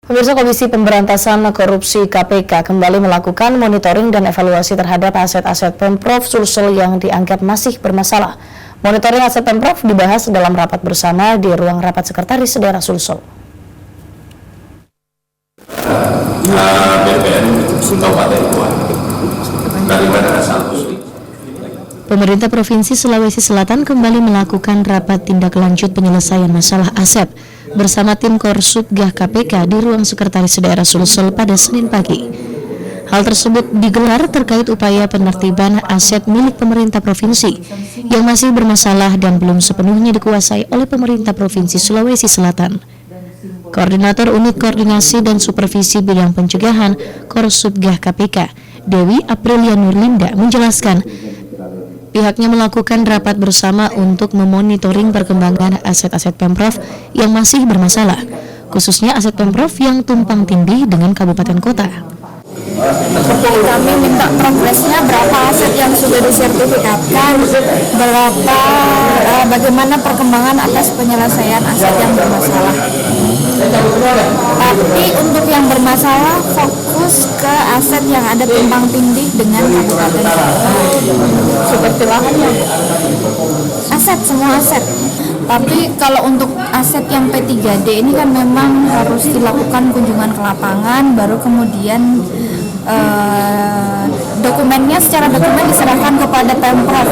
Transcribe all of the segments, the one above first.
Pemirsa, Komisi Pemberantasan Korupsi KPK kembali melakukan monitoring dan evaluasi terhadap aset-aset Pemprov Sulsel yang dianggap masih bermasalah. Monitoring aset Pemprov dibahas dalam rapat bersama di ruang rapat Sekretaris Daerah Sulsel. Pemerintah Provinsi Sulawesi Selatan kembali melakukan rapat tindak lanjut penyelesaian masalah aset bersama tim Korsubgah KPK di ruang Sekretaris Daerah Sulsel pada Senin pagi. Hal tersebut digelar terkait upaya penertiban aset milik pemerintah provinsi yang masih bermasalah dan belum sepenuhnya dikuasai oleh pemerintah Provinsi Sulawesi Selatan. Koordinator Unit Koordinasi dan Supervisi Bidang Pencegahan Korsubgah KPK, Dewi Aprilia Nurlinda, menjelaskan pihaknya melakukan rapat bersama untuk memonitoring perkembangan aset-aset Pemprov yang masih bermasalah, khususnya aset Pemprov yang tumpang tindih dengan kabupaten kota. Kami minta progresnya, berapa aset yang sudah disertifikatkan, bagaimana perkembangan atas penyelesaian aset yang bermasalah. Tapi untuk yang bermasalah fokus ke aset yang ada tumpang tindih dengan kabupaten kota. Seperti lahannya. Aset, semua aset. Tapi kalau untuk aset yang P3D ini kan memang harus dilakukan kunjungan ke lapangan, baru kemudian dokumennya secara dokumen diserahkan kepada Pemprov.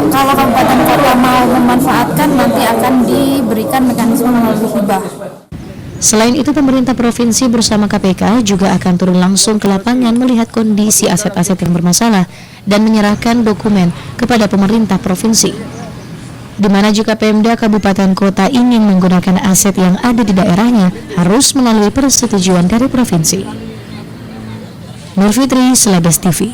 Kalau kabupaten kota mau memanfaatkan, nanti akan diberikan mekanisme melalui hibah. Selain itu, pemerintah provinsi bersama KPK juga akan turun langsung ke lapangan melihat kondisi aset-aset yang bermasalah dan menyerahkan dokumen kepada pemerintah provinsi. Di mana jika Pemda Kabupaten Kota ingin menggunakan aset yang ada di daerahnya, harus melalui persetujuan dari provinsi. Nur Fitri, Celebes TV.